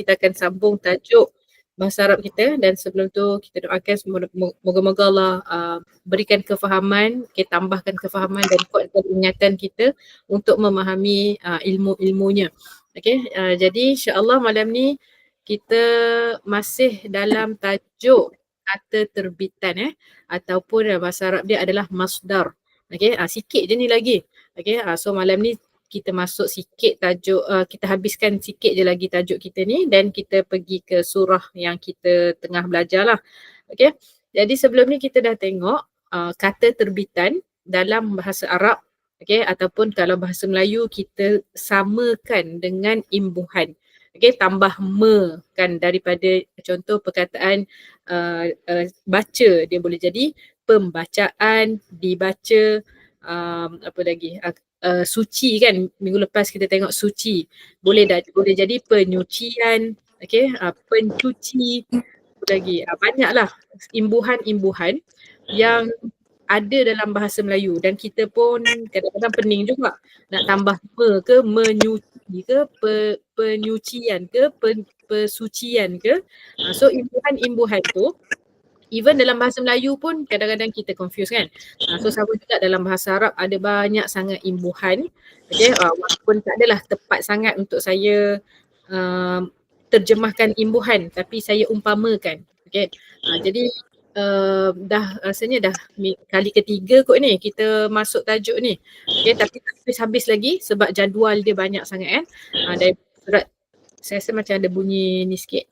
kita akan sambung tajuk bahasa Arab kita, dan sebelum tu kita doakan moga-moga Allah berikan kefahaman, tambahkan kefahaman dan kuatkan ingatan kita untuk memahami ilmu-ilmunya. Jadi insya-Allah malam ni kita masih dalam tajuk kata terbitan ataupun bahasa Arab dia adalah masdar. Sikit je ni lagi. So malam ni kita masuk sikit tajuk, kita habiskan sikit je lagi tajuk kita ni dan kita pergi ke surah yang kita tengah belajar lah. Jadi sebelum ni kita dah tengok kata terbitan dalam bahasa Arab, ataupun kalau bahasa Melayu kita samakan dengan imbuhan. Tambah me kan, daripada contoh perkataan baca, dia boleh jadi pembacaan, dibaca, apa lagi, suci kan, minggu lepas kita tengok suci, boleh jadi penyucian, pencuci, apa lagi, banyaklah imbuhan-imbuhan yang ada dalam bahasa Melayu dan kita pun kadang-kadang pening juga nak tambah me ke, menyuci ke, penyucian ke, pesucian ke. So imbuhan-imbuhan tu even dalam bahasa Melayu pun kadang-kadang kita confuse kan. So sama juga dalam bahasa Arab ada banyak sangat imbuhan. Walaupun tak adalah tepat sangat untuk saya terjemahkan imbuhan, tapi saya umpamakan. Jadi rasanya dah kali ketiga kot ni kita masuk tajuk ni. Tapi tak habis-habis lagi sebab jadual dia banyak sangat kan. Dari surat, saya rasa macam ada bunyi ni sikit.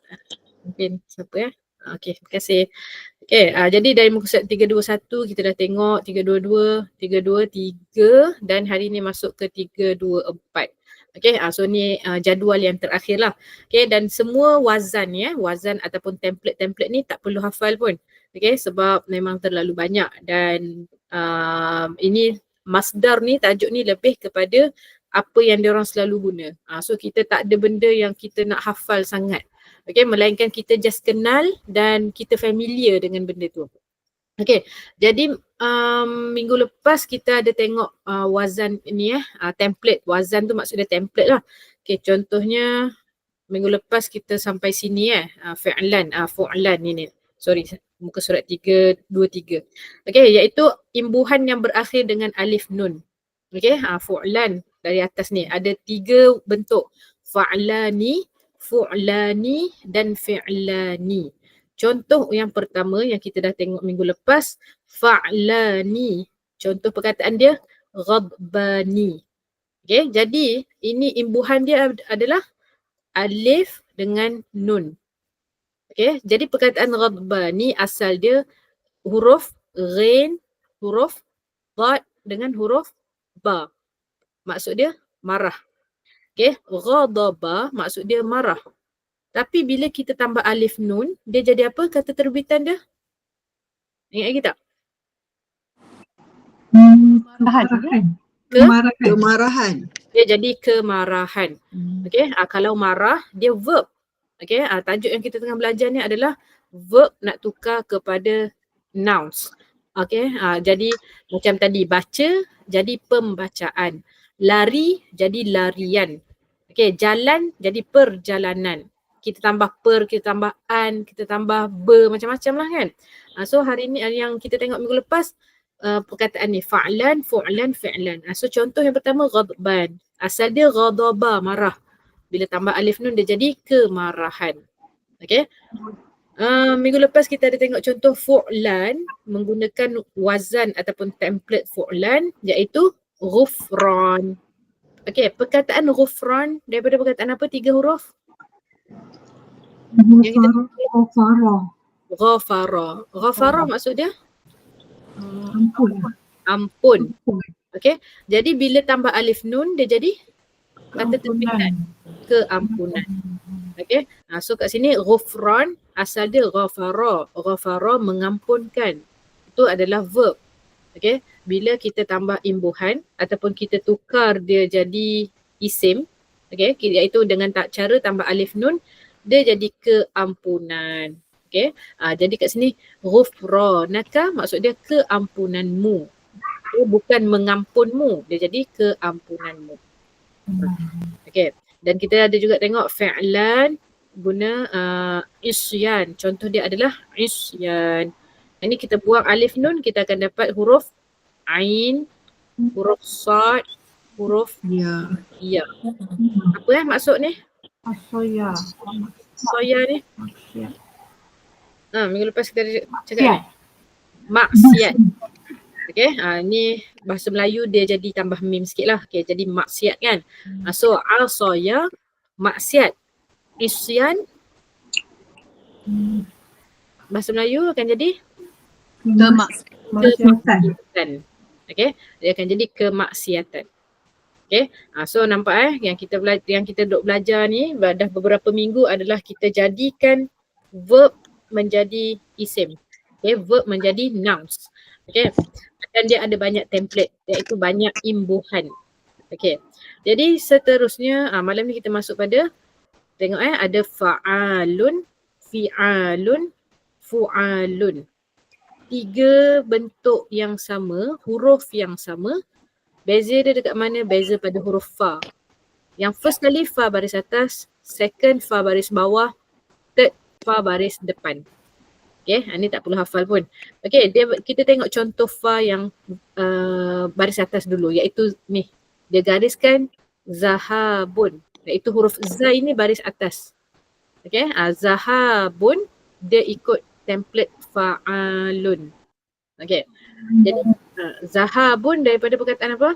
Mungkin siapa terima kasih. Jadi dari muka surat 321 kita dah tengok 322, 323 dan hari ni masuk ke 324. So ni jadual yang terakhir lah. Dan semua wazan wazan ataupun template-template ni tak perlu hafal pun. Sebab memang terlalu banyak dan ini masdar ni, tajuk ni lebih kepada apa yang diorang selalu guna. So kita tak ada benda yang kita nak hafal sangat. Melainkan kita just kenal dan kita familiar dengan benda tu. Jadi minggu lepas kita ada tengok wazan ni template. Wazan tu maksudnya template lah. Contohnya minggu lepas kita sampai sini fi'lan, fu'lan ni. Sorry, muka surat 323. Iaitu imbuhan yang berakhir dengan alif nun. Fu'lan dari atas ni ada 3 bentuk. Fa'lani, fu'lani dan fi'lani. Contoh yang pertama yang kita dah tengok minggu lepas, fa'lani. Contoh perkataan dia ghadbani. Jadi ini imbuhan dia adalah alif dengan nun. Jadi perkataan ghadbani asal dia huruf ghain, huruf dad dengan huruf ba. Maksud dia marah. Ghadaba maksud dia marah. Tapi bila kita tambah alif nun, dia jadi apa kata terbitan dia? Ingat lagi tak? Kemarahan. Dia jadi kemarahan. Kalau marah, dia verb. Tajuk yang kita tengah belajar ni adalah verb nak tukar kepada nouns. Jadi macam tadi, baca jadi pembacaan. Lari jadi larian. Jalan jadi perjalanan. Kita tambah per, kita tambah an, kita tambah ber, macam-macam lah kan. So hari ni yang kita tengok minggu lepas, perkataan ni fa'lan, fu'lan, fi'lan. So contoh yang pertama ghadban. Asal dia ghadaba, marah. Bila tambah alif nun dia jadi kemarahan. Minggu lepas kita ada tengok contoh fu'lan menggunakan wazan ataupun template fu'lan iaitu ghufran. Perkataan ghufran daripada perkataan apa? 3 huruf? Ghafara. Ghafara maksud dia? Ampun. Jadi bila tambah alif nun dia jadi kata terbitan, keampunan. So kat sini ghufran asal dia ghafara. Ghafara mengampunkan. Itu adalah verb. Bila kita tambah imbuhan ataupun kita tukar dia jadi isim, iaitu dengan cara tambah alif nun, dia jadi keampunan. Jadi kat sini ghufranaka maksud dia keampunanmu. Bukan mengampunmu, dia jadi keampunanmu. Dan kita ada juga tengok fi'lan guna isyan. Contoh dia adalah isyan. Ini kita buang alif nun, kita akan dapat huruf ain, huruf sad, huruf Ya. ya. Apa maksud ni? Asoya. Soya ni? Maksiat. Minggu lepas kita cakap ni. Maksiat. Okay, ni bahasa Melayu dia jadi tambah mim sikit lah. Okay, jadi maksiat kan. So, asoya, maksiat. Isyan, bahasa Melayu akan jadi kemaksiatan. Okay, dia akan jadi kemaksiatan. Okay, so nampak yang kita duk belajar ni dah beberapa minggu adalah kita jadikan verb menjadi isim. Okay, verb menjadi nouns. Okay, dan dia ada banyak template iaitu banyak imbuhan. Okay, jadi seterusnya malam ni kita masuk pada tengok ada fa'alun, fi'alun, fu'alun. 3 bentuk yang sama, huruf yang sama. Beza dia dekat mana? Beza pada huruf fa. Yang first kali fa baris atas, second fa baris bawah, third fa baris depan. Okay, ni tak perlu hafal pun. Okay, kita tengok contoh fa yang baris atas dulu iaitu ni. Dia gariskan zahabun. Iaitu huruf za ini baris atas. Okay, zahabun dia ikut template fa'alun. Okay, jadi zahabun daripada perkataan apa?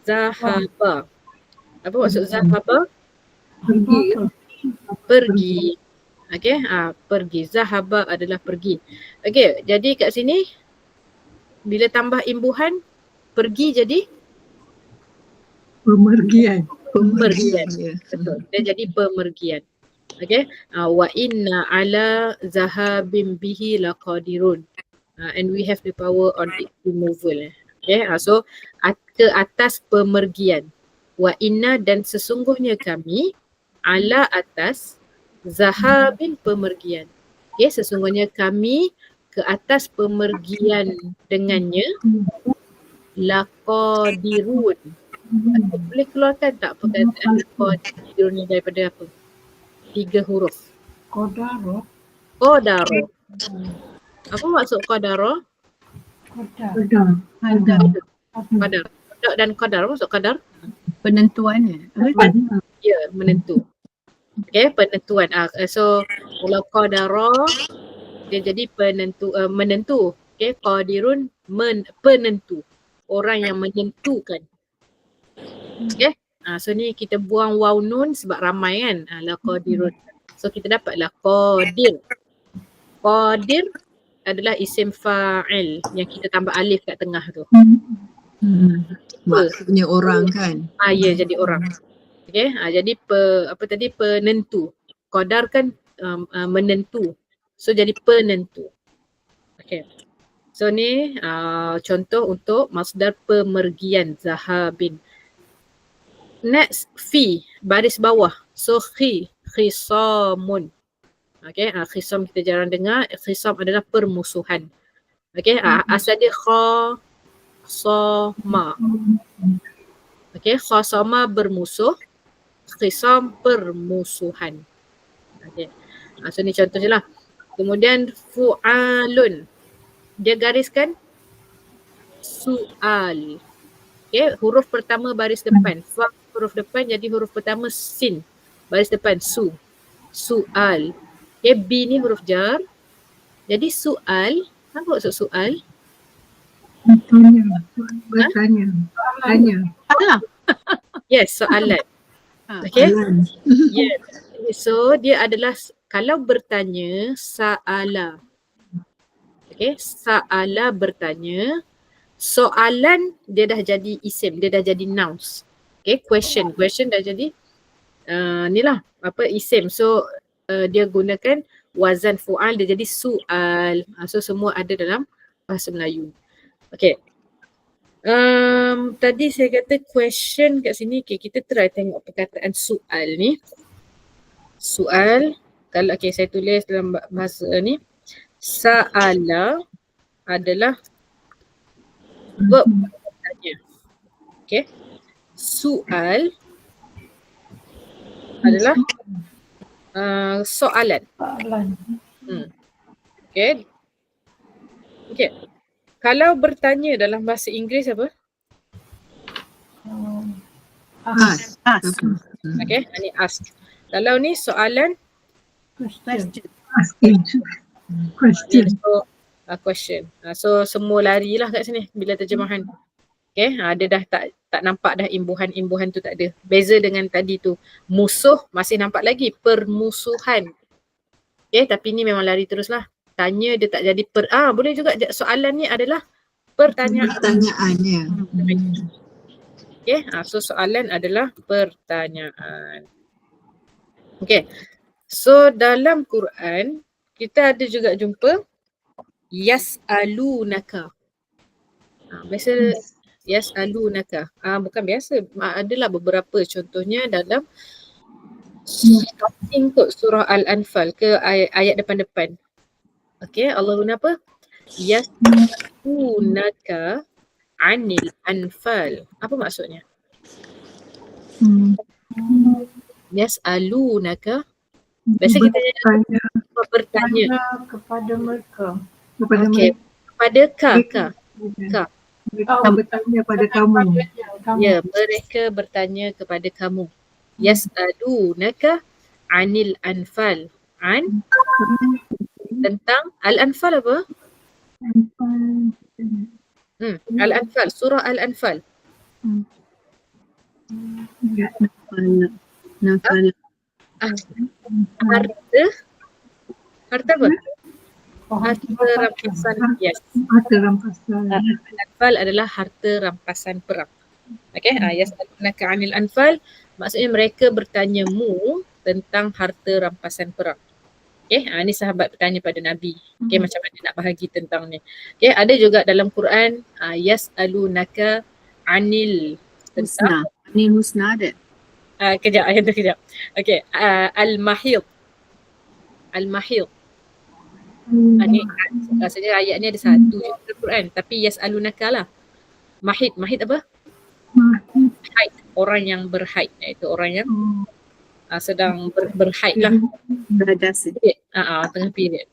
Zahaba. Apa maksud zahaba? Pergi. Okay, pergi. Zahaba adalah pergi. Okay, jadi kat sini bila tambah imbuhan, pergi jadi? Pemergian. Betul. Dia jadi pemergian. Okay, wa inna ala zahabim bihi laqadirun. And we have the power on its removal. Okay, so ke atas pemergian. Wa inna dan sesungguhnya kami ala atas zahabin pemergian. Okay, sesungguhnya kami ke atas pemergian dengannya laqadirun. Boleh keluarkan tak perkataan laqadirun ni daripada apa? 3 huruf. Kodaro. Apa maksud qadara? Kodar. Qadar. Dan qadar, apa maksud qadar? Penentuan. Ya, menentu. Okay, penentuan. So kalau qadara dia jadi menentu. Okay, qadirun penentu. Orang yang menentukan. Okay. So ni kita buang waw nun sebab ramai kan. Laqadirun. So kita dapatlah qadir. Qadir adalah isim fa'il yang kita tambah alif kat tengah tu. Maksudnya orang kan? Ya, jadi orang. Okay, jadi penentu. Qadar kan menentu. So jadi penentu. Okay. So ni contoh untuk masdar pemergian zahabin. Next, fi, baris bawah. So khisamun. Okay, khisam kita jarang dengar. Khisam adalah permusuhan. Okay, asal dia khasama. Okay, khasama bermusuh. Khisam permusuhan. Okay, so ni contoh je lah. Kemudian fu'alun. Dia gariskan su'al. Okay, huruf pertama baris depan. Fa huruf depan jadi huruf pertama sin. Baris depan su. Su'al. Okay, B ni huruf jar. Jadi su'al. Apa maksud su'al? Bertanya. Yes, soalan. Okay. Yes. So dia adalah kalau bertanya sa'ala. Okay, sa'ala bertanya. Soalan dia dah jadi isim, dia dah jadi nouns. Okay, question dah jadi ni lah isim. So dia gunakan wazan fu'al, dia jadi su'al. So semua ada dalam bahasa Melayu. Okay. Tadi saya kata question kat sini. Okay, kita try tengok perkataan su'al ni. Su'al, kalau saya tulis dalam bahasa ni, sa'ala adalah verb bertanya. Okay. Su'al adalah soalan. Soalan. Okay. Okay. Kalau bertanya dalam bahasa Inggeris apa? Ask. Okay, ni ask. Kalau ni soalan, Question. Asking. Question. so question. So semua larilah kat sini bila terjemahan. Okay, dia dah tak nampak dah imbuhan tu tak ada. Beza dengan tadi tu, musuh masih nampak lagi, permusuhan. Okay, tapi ni memang lari terus lah. Tanya dia tak jadi boleh juga soalan ni adalah pertanyaan. Pertanyaannya. Okay, so soalan adalah pertanyaan. Okay, so dalam Quran kita ada juga jumpa yas'alunaka. Biasa yas'alunaka. Bukan biasa, adalah beberapa contohnya dalam starting kot surah Al-Anfal ke ayat depan-depan. Okay, Allah guna apa? Yas'alunaka anil anfal. Apa maksudnya? Yas'alunaka. Biasa kita bertanya Kepada mereka. okay. Kepada ka. Bertanya pada kamu. Ya, mereka bertanya kepada kamu. Yas'alunaka anil anfal. Tentang Al-Anfal apa? Al-Anfal, surah Al-Anfal. Harta apa? Harta rampasan. Yes. Harta rampasan. Al-Anfal adalah harta rampasan perang. Okay, yas'alunaka anil anfal, maksudnya mereka bertanyamu tentang harta rampasan perang. Okay, ni sahabat bertanya pada Nabi. Okay, macam mana nak bahagi tentang ni. Okay, ada juga dalam Quran yas'alunaka anil tentang Anil husna ada. kejap. Okay, al-mahid. Ni rasanya ayat ni ada satu je dalam Quran, tapi yas'alunaka lah. Mahid apa? Haid, orang yang berhaid, iaitu orang yang sedang berhaid lah. Berdasi. Tengah period.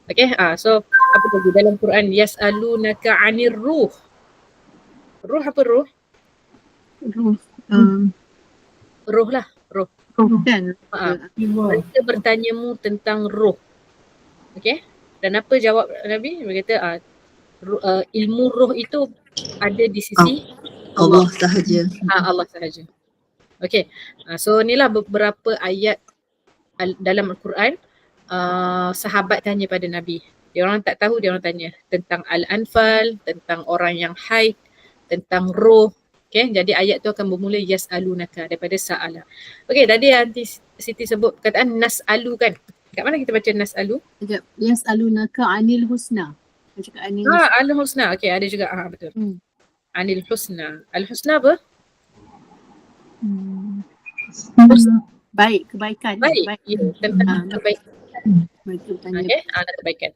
Okay, so apa lagi dalam Quran? Yas'alunaka 'anir ruh. Ruh apa ruh? Ruh lah, ruh. Kan? Mereka bertanyamu tentang ruh. Okay, dan apa jawab Nabi? Dia kata ilmu ruh itu ada di sisi Allah sahaja. Allah sahaja. Okay, so inilah beberapa ayat dalam Al-Quran sahabat tanya pada Nabi. Dia orang tak tahu, dia orang tanya tentang Al-Anfal, tentang orang yang haid, tentang roh. Okay, jadi ayat tu akan bermula yas'alunaka daripada sa'ala. Okay, tadi Aunty Siti sebut perkataan nas'alu kan. Kat mana kita baca nas'alu? Sekejap. Yas'alunaka anil husna. Cakap anil husna. Al-Husna. Okay, ada juga. Betul. Anil Husna. Al-Husna apa? Baik, kebaikan. Baik. Ya, tentang kebaikan. Okay, kebaikan.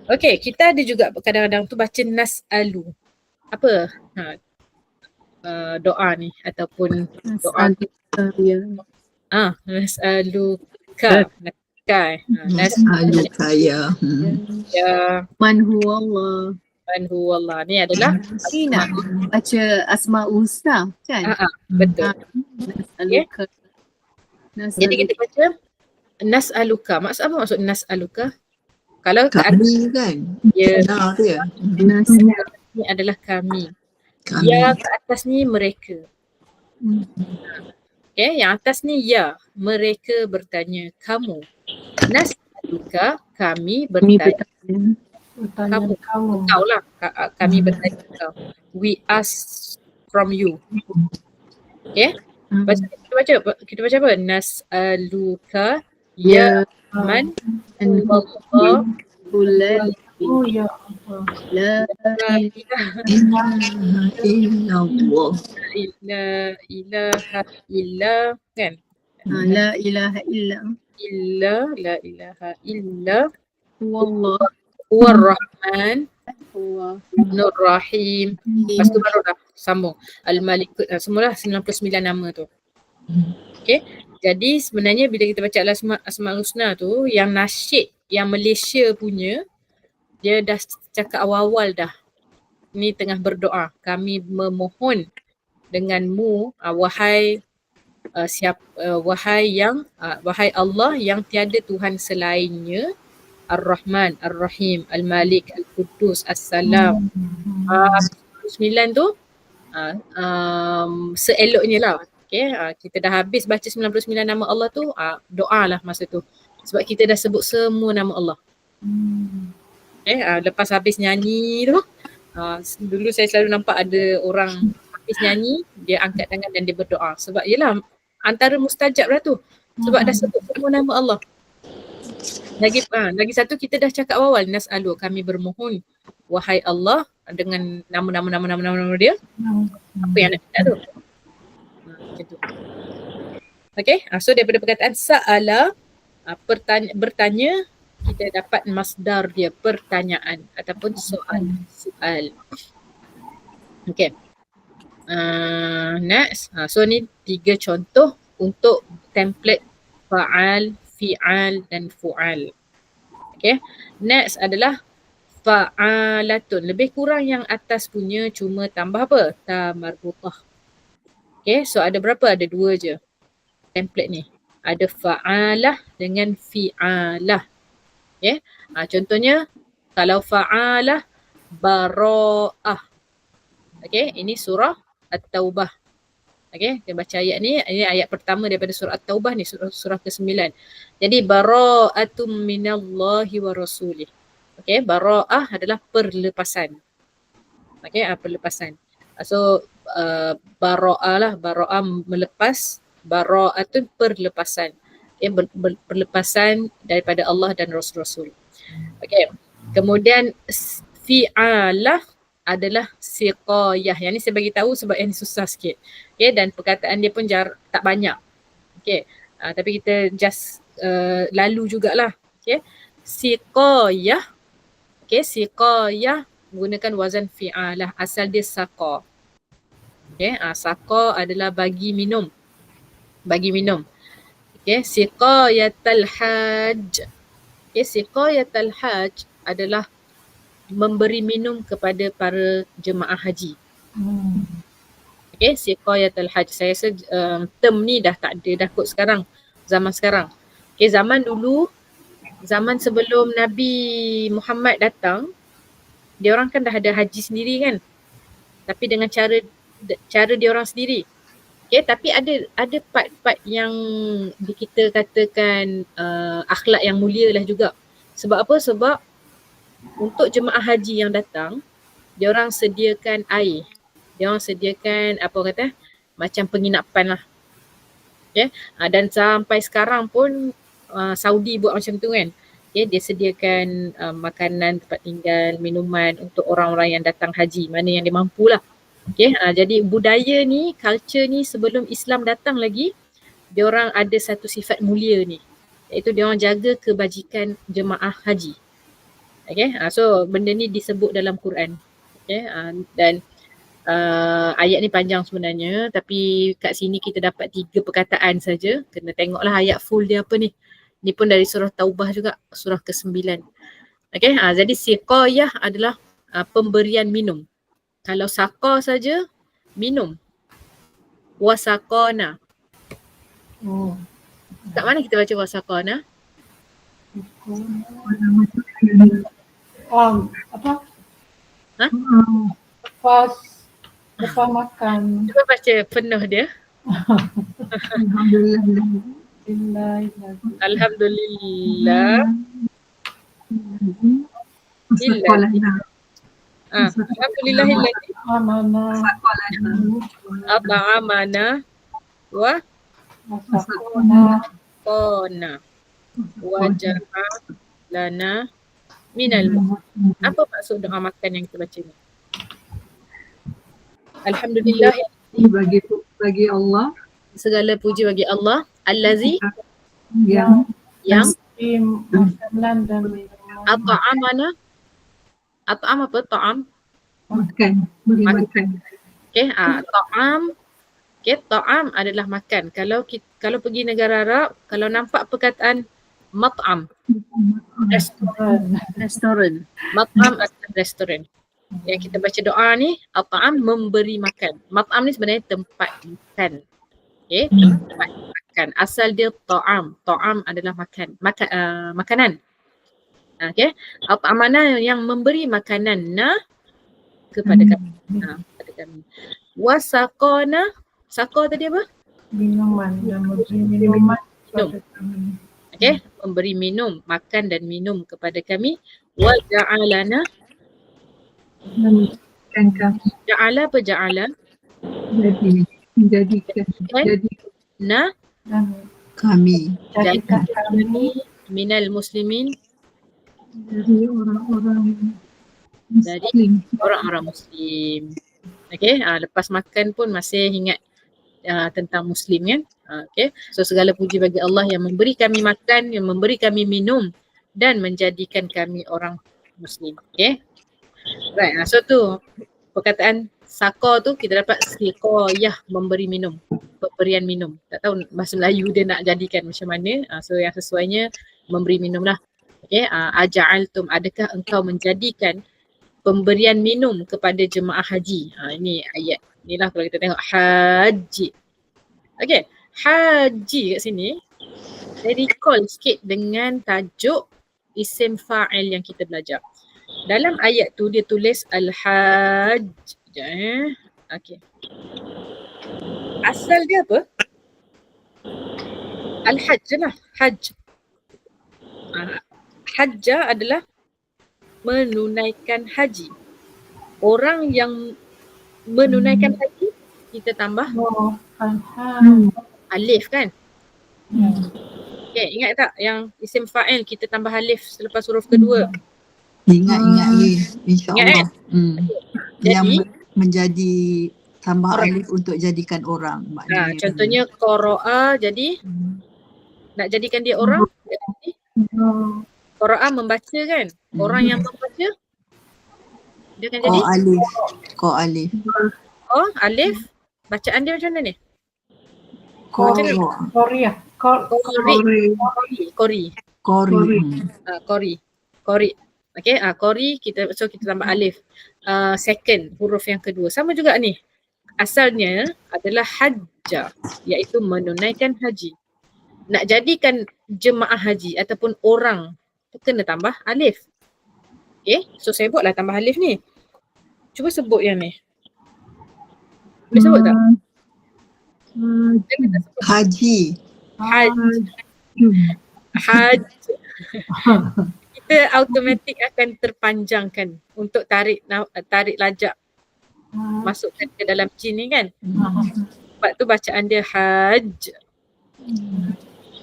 Okay, kita ada juga kadang-kadang tu baca nas'alu. Apa? Doa ni ataupun doa. Nas'aluka. Nas'aluka ya. Man huwa Allah. Ni adalah nak baca Asma'ul Husna kan? betul. Nas'aluka. Jadi kita baca nas'aluka. Apa maksud nas'aluka? Kalau kami kan? Ya. Ni adalah kami. Ya ke atas ni mereka. Okay, yang atas ni ya. Mereka bertanya kamu. Nas'aluka, kami bertanya. Kamu. Kau lah. Kami bertanya kau. We ask from you. Okay. Kita baca apa? Nas'aluka ya man Allah Ya Allah. La ilaha illa kan? La ilaha illa La ilaha illa Wallah huwar rahman nur rahim. Lepas tu baru dah sambung Al-Malik, semualah 99 nama tu. Okay, Jadi sebenarnya bila kita baca Asmaul Husna tu, yang nasyid yang Malaysia punya, dia dah cakap awal-awal dah. Ni tengah berdoa. Kami memohon denganmu wahai wahai Allah yang tiada Tuhan selainnya, Ar-Rahman, Ar-Rahim, Al-Malik, Al-Quddus, As-Salam. 9 tu seeloknya lah. Okay, kita dah habis baca 99 nama Allah tu, doa lah masa tu. Sebab kita dah sebut semua nama Allah. Okay, lepas habis nyanyi tu, dulu saya selalu nampak ada orang habis nyanyi, dia angkat tangan dan dia berdoa. Sebab yelah, antara mustajab lah tu. Sebab dah sebut semua nama Allah. Lagi satu, kita dah cakap awal, nas'alu, kami bermohon wahai Allah dengan nama dia. Apa yang nak minta tu? Macam tu. Okay, so daripada perkataan sa'ala, bertanya, kita dapat masdar dia, pertanyaan ataupun soal. Okay. Next. So ni 3 contoh untuk template fa'al, fi'al dan fu'al. Okay. Next adalah fa'alatun. Lebih kurang yang atas punya, cuma tambah apa? Ta marbutah. Okay. So ada berapa? Ada 2 je template ni. Ada fa'alah dengan fi'alah. Okay. Contohnya kalau fa'alah, bara'ah. Okay. Ini surah At-Taubah. Okay, kita baca ayat ni. Ini ayat pertama daripada surah At-Taubah ni, surah ke-9. Jadi bara'atum minallahi wa rasulih. Okay, bara'ah adalah perlepasan. Okay, perlepasan. So bara'ah lah, bara'ah melepas, bara'atun perlepasan. Okay, perlepasan daripada Allah dan Rasul-Rasul. Okay, kemudian fi'alah adalah siqayah. Yang ni saya bagi tahu sebab yang ni susah sikit. Okay, dan perkataan dia pun tak banyak. Okay, tapi kita just lalu jugalah. Okay, siqayah. Okay, siqayah menggunakan wazan fi'alah. Asal dia saqa. Okay, saqa adalah bagi minum. Bagi minum. Okay, siqayatal hajj. Okay, siqayatal hajj adalah memberi minum kepada para jemaah haji. Okay, siqayatul hajj. Saya rasa term ni dah tak ada dah kot sekarang, zaman sekarang. Okay, zaman dulu, zaman sebelum Nabi Muhammad datang, dia orang kan dah ada haji sendiri kan, tapi dengan cara dia orang sendiri. Okay, tapi ada part-part yang kita katakan akhlak yang mulia lah juga. Sebab apa? Sebab untuk jemaah haji yang datang, dia orang sediakan air. Dia orang sediakan macam penginapan lah. Okay? Dan sampai sekarang pun Saudi buat macam tu kan. Okay? Dia sediakan makanan, tempat tinggal, minuman untuk orang-orang yang datang haji, mana yang dia mampu lah. Okay? Jadi budaya ni, culture ni sebelum Islam datang lagi, dia orang ada satu sifat mulia ni, iaitu dia orang jaga kebajikan jemaah haji. Okay, so benda ni disebut dalam Quran. Okay, dan ayat ni panjang sebenarnya, tapi kat sini kita dapat 3 perkataan saja. Kena tengoklah ayat full dia apa ni. Ni pun dari surah Taubah juga, surah ke-9. Okay, jadi siqayah adalah pemberian minum. Kalau saqa saja, minum. Wasaqana. Kat mana kita baca wasaqana? Apa? Lepas makan. Cuba baca penuh dia. Alhamdulillah. Alhamdulillahilladzi at'amana wa qana wa ja'alana minal mu'minin. Apa maksud doa makan yang kita baca ni? Alhamdulillah, bagi Allah, segala puji bagi Allah, allazi yang Makanan dan minuman. at'amana. At'am apa? Ta'am. makan, beri makan. Okay, ta'am. Okay, ta'am adalah makan. Kalau pergi negara Arab, kalau nampak perkataan mat'am, restoran. Restoran. Mat'am adalah restoran. Yang kita baca doa ni, at-ta'am memberi makan. Mat'am ni sebenarnya tempat makan. Okay, tempat makan. Asal dia ta'am. Ta'am adalah makanan. Okay, at-ta'am mana yang memberi makanan kepada kami. Kepada kami. Wasaqana, saqa tadi apa? Minuman dan memberi minuman kepada kami. Okay, memberi minum, makan dan minum kepada kami. Wa ja'alana, Dan kami ja'ala apa ja'ala? menjadikan Na, dan Kami jadikan kami minal muslimin, dari orang-orang dari Muslim. orang-orang Muslim. Okay, lepas makan pun masih ingat tentang Muslim kan. Okay, so segala puji bagi Allah yang memberi kami makan, yang memberi kami minum dan menjadikan kami orang Muslim. Okay, right, so tu perkataan saqa tu kita dapat siqayah, memberi minum, pemberian minum. Tak tahu bahasa Melayu dia nak jadikan macam mana. So yang sesuainya memberi minum lah. Okay, aja'altum, adakah engkau menjadikan pemberian minum kepada jemaah haji. Ini ayat. Inilah kalau kita tengok haji. Okay, haji kat sini saya recall sikit dengan tajuk isim fa'il yang kita belajar. Dalam ayat tu dia tulis al-hajj. Okay. Asal dia apa? Al-hajj lah. Hajj. Hajja adalah menunaikan haji. Orang yang menunaikan haji, kita tambah alif kan? Okay, ingat tak yang isim fa'il kita tambah alif selepas huruf kedua? Ingat insya-Allah. Jadi, Yang menjadi tambah orang. alif untuk jadikan orang. Maknanya Contohnya qara'a, jadi nak jadikan dia orang, jadi qara'a membaca kan? Orang yang membaca dia akan jadi Ko alif. alif. Bacaan dia macam mana ni? Korea. Kori. Okay, kori kita tambah alif. Second huruf yang kedua. Sama juga ni. Asalnya adalah hajja, iaitu menunaikan haji. Nak jadikan jemaah haji ataupun orang tu kena tambah alif. Okay, so saya buatlah tambah alif ni. Cuba sebut yang ni. Boleh sebut tak? Haji. Haj. Kita automatik akan terpanjangkan untuk tarik lajak masukkan ke dalam jin ni kan. Sebab tu bacaan dia haj.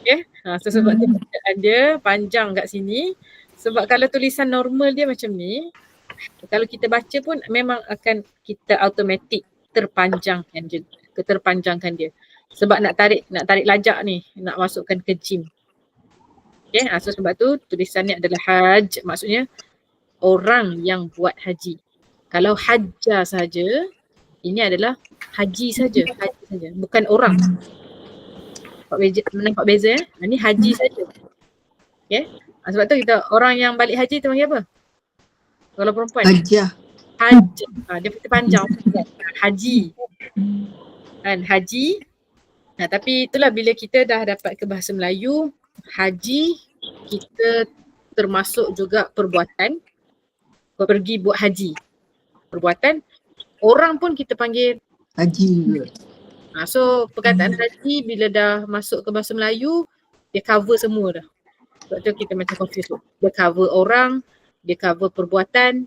Okay, so sebab tu bacaan dia panjang kat sini. Sebab kalau tulisan normal dia macam ni, kalau kita baca pun memang akan kita automatik terpanjangkan dia. Sebab nak tarik lajak ni, nak masukkan ke jim. Okay, so sebab tu tulisannya adalah haj, maksudnya orang yang buat haji. Kalau hajjah saja, ini adalah haji saja, bukan orang. Nampak beza ya? Ini haji saja. Okay, sebab tu kita orang yang balik haji tu panggil apa? Kalau perempuan? Hajjah. Haj. Dia kita panjang. Haji. Kan haji. Tapi itulah bila kita dah dapat ke bahasa Melayu, haji kita termasuk juga perbuatan. Pergi buat haji. Perbuatan. Orang pun kita panggil Haji. So perkataan haji bila dah masuk ke bahasa Melayu, dia cover semua dah. Sebab tu kita macam confused tu. Dia cover orang, dia cover perbuatan.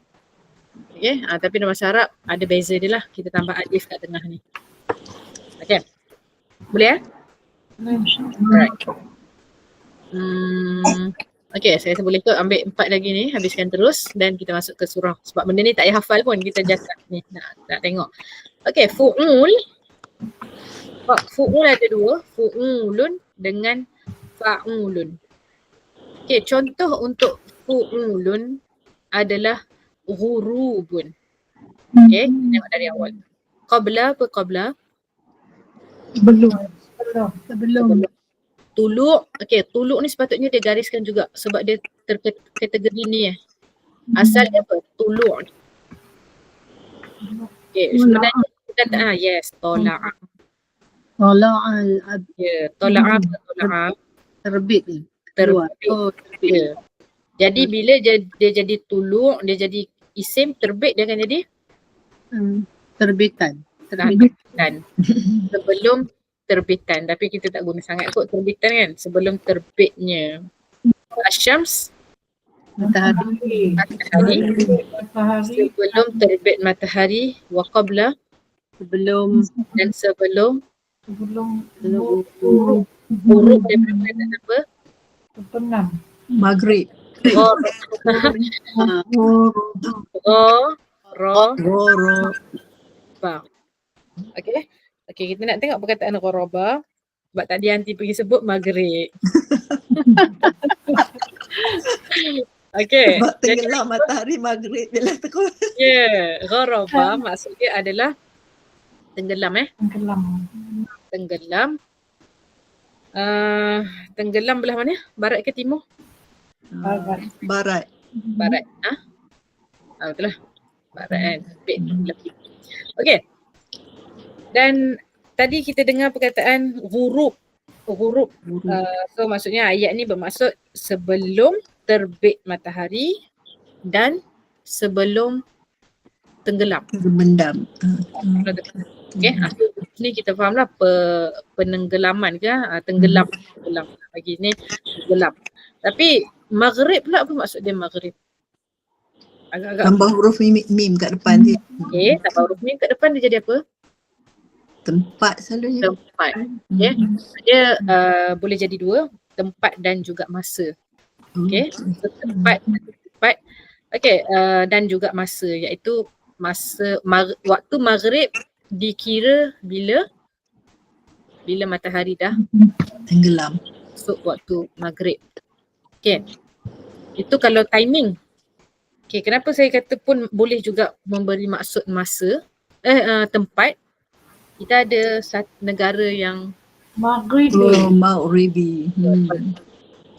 Okay, tapi dalam bahasa Arab ada beza dia lah. Kita tambah alif kat tengah ni. Okay. Boleh Alright. Okay, saya boleh ke ambil 4 lagi ni, habiskan terus dan kita masuk ke surah. Sebab benda ni tak payah hafal pun, kita just ni nak tengok. Okay, fu'ul. Fu'ul ada 2, fu'ulun dengan fa'ulun. Okay, contoh untuk fu'ulun adalah ghurubun. Okay, tengok dari awal. Qabla apa qabla? Belum. Belum. Sebelum. Tuluk, okey, tuluk ni sepatutnya dia gariskan juga sebab dia kategori ni Asalnya apa? Tuluk. Okey, sebenarnya perkataan yes, tola'a. Tola'al ab Ya, tola'a atau tola'a terbit ni. Keluar. terbit. Oh, terbit. Ya. Jadi bila dia jadi tuluk, dia jadi isim terbit, dia akan jadi Terbitan. terbitan. Sebelum terbitan, tapi kita tak guna sangat kot terbitan kan, sebelum terbitnya. Asyams, Matahari. matahari, Matahari. sebelum terbit matahari, wa qabla, Sebelum dan sebelum Sebelum huruf daripada perkataan apa? terbenam. Maghrib. Goro. Ba. Okey. Okey, kita nak tengok perkataan ghoraba sebab tadi Anti pergi sebut maghrib. Okey. Sebab tenggelam matahari maghrib dia lah tekun. Ya, ghoraba maksudnya adalah tenggelam Tenggelam. tenggelam. Tenggelam belah mana? Barat ke timur? Barat. Barat. Barat. Betul lah. Barat kan. Lebih. Okey. Dan tadi kita dengar perkataan ghurub. Ghurub. So maksudnya ayat ni bermaksud sebelum terbit matahari dan sebelum tenggelam. Terbenam. Okey, ni kita fahamlah penenggelaman ke, tenggelam bagi ni tenggelam. Tapi maghrib pula apa maksud dia maghrib? Agak-agak Tambah huruf mim kat depan dia. okey, tambah huruf mim kat depan dia jadi apa? Tempat selalunya. Tempat. Okey. Dia boleh jadi dua, tempat dan juga masa. Okey. So, tempat. Okey, dan juga masa, iaitu masa waktu maghrib dikira bila matahari dah Tenggelam. masuk waktu maghrib. Okey. Itu kalau timing. Okey, kenapa saya kata pun boleh juga memberi maksud masa, tempat. Kita ada satu negara yang Maghrib Maghribi.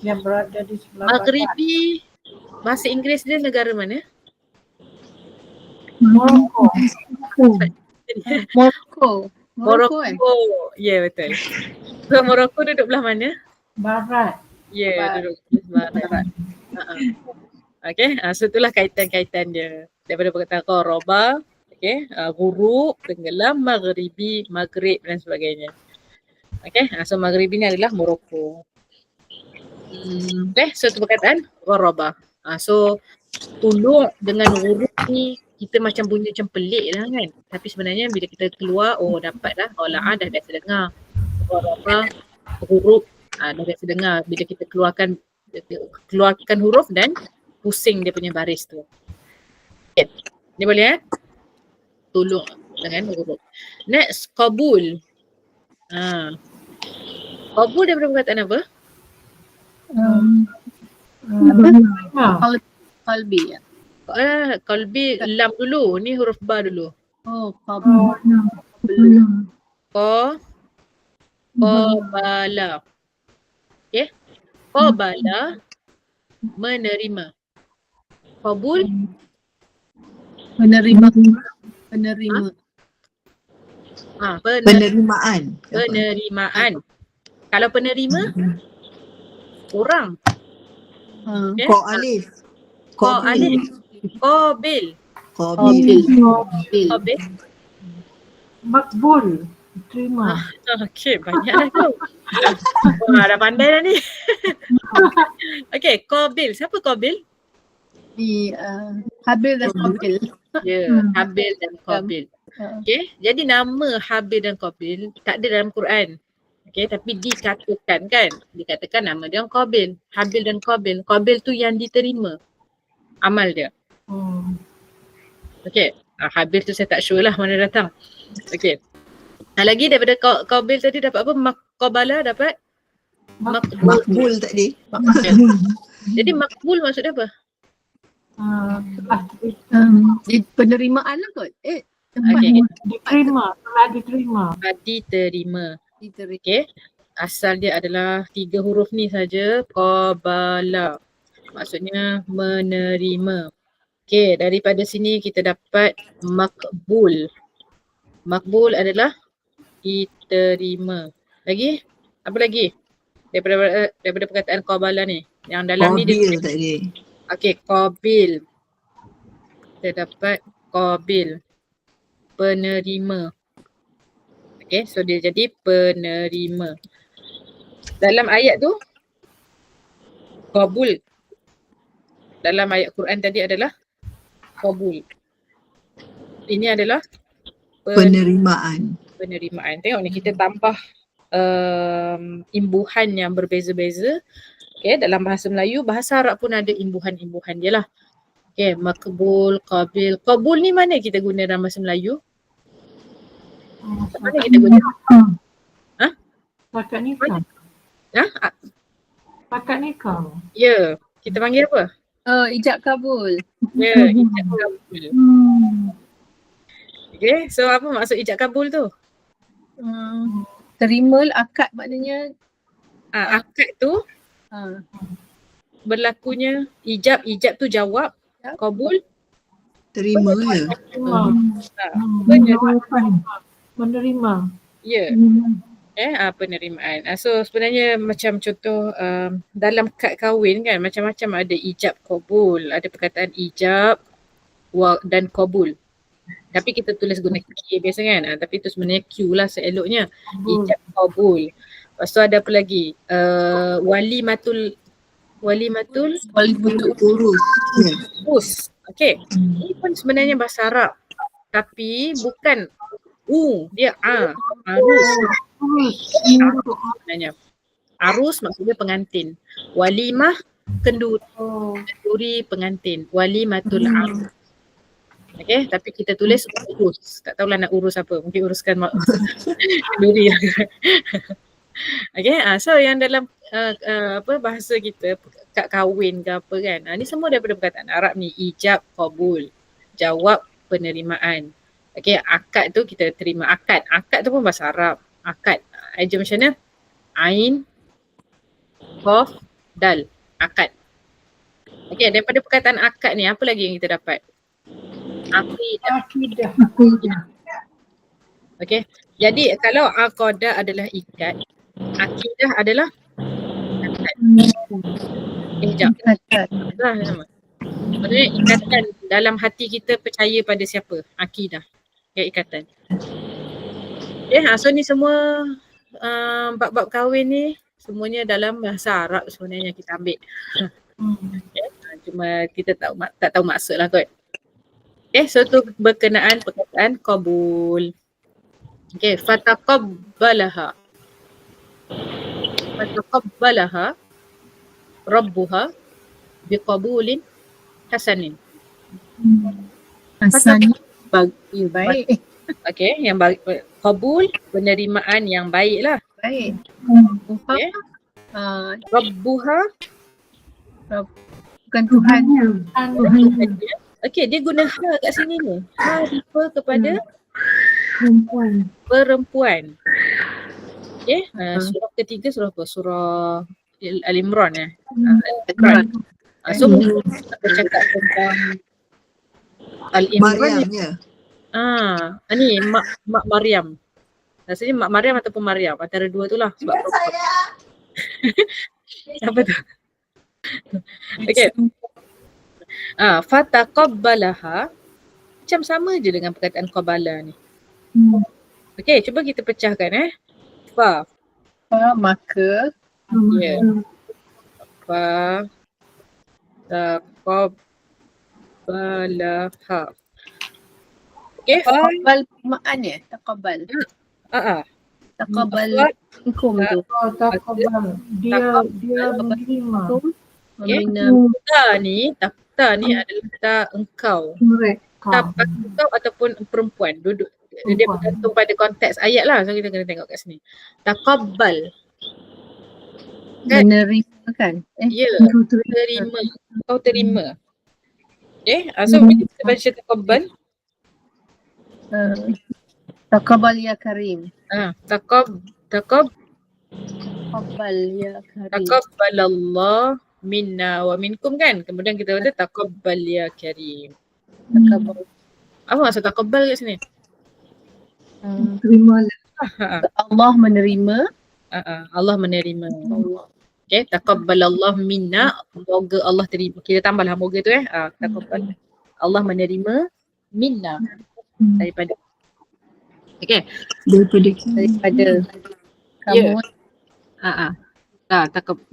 yang berada di sebelah Maghribi, bahasa Inggeris dia negara mana? Morocco. Morocco kan? Ya, betul. So Morocco duduk belah mana? Barat. Ya, duduk belah barat. Okey, so itulah kaitan-kaitan dia. Daripada perkataan ghoraba, okey, ghurub, tenggelam, maghribi, maghrib dan sebagainya. Okey, so maghribi ni adalah Morocco. Okay, so itu perkataan ghoraba. So tuluk dengan ghurub ni kita macam bunyi macam pelik lah kan. Tapi sebenarnya bila kita keluar, dapat dah. Dah biasa dengar. Ghoraba, huruf, dah biasa dengar. Bila kita keluarkan huruf dan pusing dia punya baris tu. Okay. Ni boleh tuluk dengan huruf. Next, qabul. Qabul daripada perkataan apa? Qalbi ya. Qalbi lam dulu. Ni huruf ba dulu. Oh, qabli. Qabala. Okay. Qabala, menerima. Qabul, Menerima. Penerimaan. penerimaan. Kalau penerima, orang. Okay. Ko alif. Ko alif. Qabil. Qabil. Qabil. Makbul. Terima. Okey, banyaklah tu. Dah pandai dah ni. Okey, Qabil. Siapa Qabil? Di Habil dan Qabil. Ya, Habil dan Qabil. Okey, jadi nama Habil dan Qabil tak ada dalam Quran. Okey, tapi dikatakan kan. Dikatakan nama dia Qabil. Habil dan Qabil. Qabil tu yang diterima amal dia. Okey, Habil tu saya tak sure lah mana datang. Okey. Lagi daripada Qabil tadi dapat apa? Maqabala dapat? Makbul tadi. Jadi makbul maksud dia apa? Penerimaan lah kot. Okey, Diterima. Telah diterima. diterima. Diterima. Okay. Asal dia adalah 3 huruf ni saja. Qabala. Maksudnya menerima. Okay, daripada sini kita dapat makbul. Makbul adalah diterima. Lagi? Apa lagi? Daripada perkataan qabala ni. Yang dalam ni dia Qabil tadi. okey, qabil. Kita dapat qabil. Penerima. Okay, so dia jadi penerima. Dalam ayat tu, qabul. Dalam ayat Quran tadi adalah qabul. Ini adalah Penerimaan. penerimaan. Tengok ni kita tambah imbuhan yang berbeza-beza. Okay, dalam bahasa Melayu, bahasa Arab pun ada imbuhan-imbuhan dia lah. Okay, makbul, qabil. Qabul ni mana kita guna dalam bahasa Melayu? Mana kita guna? Ha? Pakat nikah. Ha? Pakat nikah. Ya, kita panggil apa? Ijab kabul. Ya, ijab kabul. Okay, so apa maksud ijab kabul tu? Terima akad maknanya. Akad tu berlakunya ijab tu jawab, kabul Terima je. Menerima. ya. Penerimaan. So sebenarnya macam contoh dalam kad kahwin kan macam-macam ada ijab kabul, ada perkataan ijab dan kabul. Tapi kita tulis guna K biasa kan. Tapi tu sebenarnya Q lah seeloknya. Ijab kabul. Lepas tu ada apa lagi? Walimatul Urus. Ya. urus. Okay. Ini pun sebenarnya bahasa Arab. Tapi bukan dia arus. Sebenarnya. Arus maksudnya pengantin. Walimah kenduri pengantin. Walimatul arus. Okay, tapi kita tulis urus. Tak tahulah nak urus apa. Mungkin uruskan kenduri. Okay, so yang dalam bahasa kita, kad kahwin ke apa kan. Ni semua daripada perkataan Arab ni. Ijab, kabul. Jawab, penerimaan. Okay, akad tu kita terima akad. Akad tu pun bahasa Arab. Akad. Eja macam mana? Ain, qaf, dal. Akad. Okay, daripada perkataan akad ni, apa lagi yang kita dapat? Akidah. Okay, jadi kalau aqadah adalah ikat, akidah adalah akad. Maksudnya ikatan dalam hati kita percaya pada siapa? Akidah. Okay, ikatan. Okay, so ni semua bab-bab kahwin ni semuanya dalam bahasa Arab sebenarnya kita ambil. Okay, cuma kita tak tahu maksud lah kot. Okay, so tu berkenaan perkataan qabul. Okay, fataqabbalaha rabbuha biqabulin hasanin. Hasan baik. Okay, yang baik, qabul, penerimaan yang baik lah. Baik. Okay. Rabbuha Bukan Tuhan. Okay, dia guna ha kat sini ni. Ha refer kepada perempuan. Okay, surah ketiga surah apa? Surah Al-Imran Al-Imran. So kita cakap tentang Al-Imran Maryam ni. ya. Ni Mak Maryam. Rasanya Mak Maryam ataupun Maryam. Antara dua tu lah sebab perempuan. Apa tu? Okay. Fataqabbalaha macam sama je dengan perkataan qabala ni. Okay, cuba kita pecahkan Maka Ya. Fataqabbalaha. Okay. taqabbal maan ya, taqabbal. Taqabbal minkum tu. Taqabbal. Dia menerima. Ta ni adalah ta engkau. Ta engkau ataupun perempuan duduk. Dia bergantung pada konteks ayat lah. So kita kena tengok kat sini. Taqabbal. Menerima kan? Ya, terima. Kau terima. Okay, so bila kita baca taqabbal. Taqabbal ya karim. Taqabbal ya karim. Taqabbalallah minna wa minkum kan. Kemudian kita kata taqabbal ya karim. Taqabbal. Apa maksud taqabbal kat sini? Terimalah. Allah menerima. Allah menerima. Okay, taqabbalallah minna, moga Allah terima. Kita tambahlah moga tu taqabbal. Allah menerima minna, daripada. Okay. Daripada kita. Daripada Ya. kamu.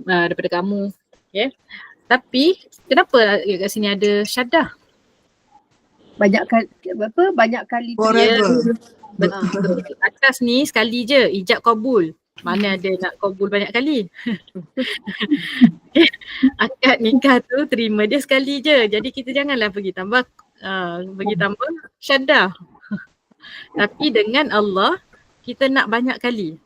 Daripada kamu. Okay. Tapi kenapa kat sini ada syaddah? Banyak kali Forever. Betul. Atas ni sekali je ijab kabul. Mana ada nak kabul banyak kali. Akad nikah tu terima dia sekali je. Jadi kita janganlah pergi tambah syaddah. Tapi dengan Allah kita nak banyak kali.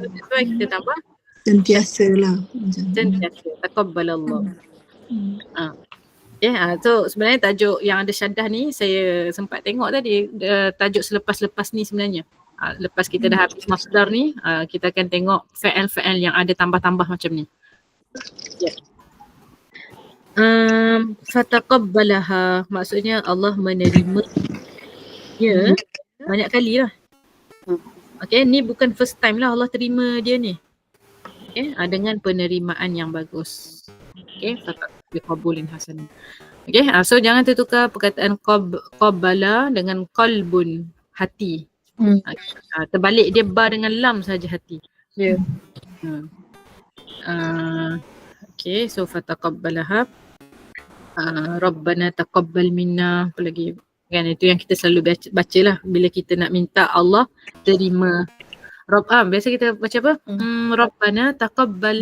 That's why kita tambah Sentiasalah. sentiasa. Taqabbalallah. So sebenarnya tajuk yang ada syaddah ni saya sempat tengok tadi, tajuk selepas-lepas ni sebenarnya. Lepas kita dah habis masdar ni, kita akan tengok fa'al-fa'al yang ada tambah-tambah macam ni. Fataqabbalaha, maksudnya Allah menerima dia banyak kali lah. Okay, ni bukan first time lah Allah terima dia ni. Okay, dengan penerimaan yang bagus. Okay, biqabulin hasan. Okay, so jangan tertukar perkataan qabbala dengan qalbun, hati. Terbalik dia ba dengan lam saja hati. Ya. Okay, so fataqabbalaha. Rabbana taqabbal minna, apa lagi? Kan itu yang kita selalu baca lah bila kita nak minta Allah terima. Biasa kita baca apa? Rabbana taqabbal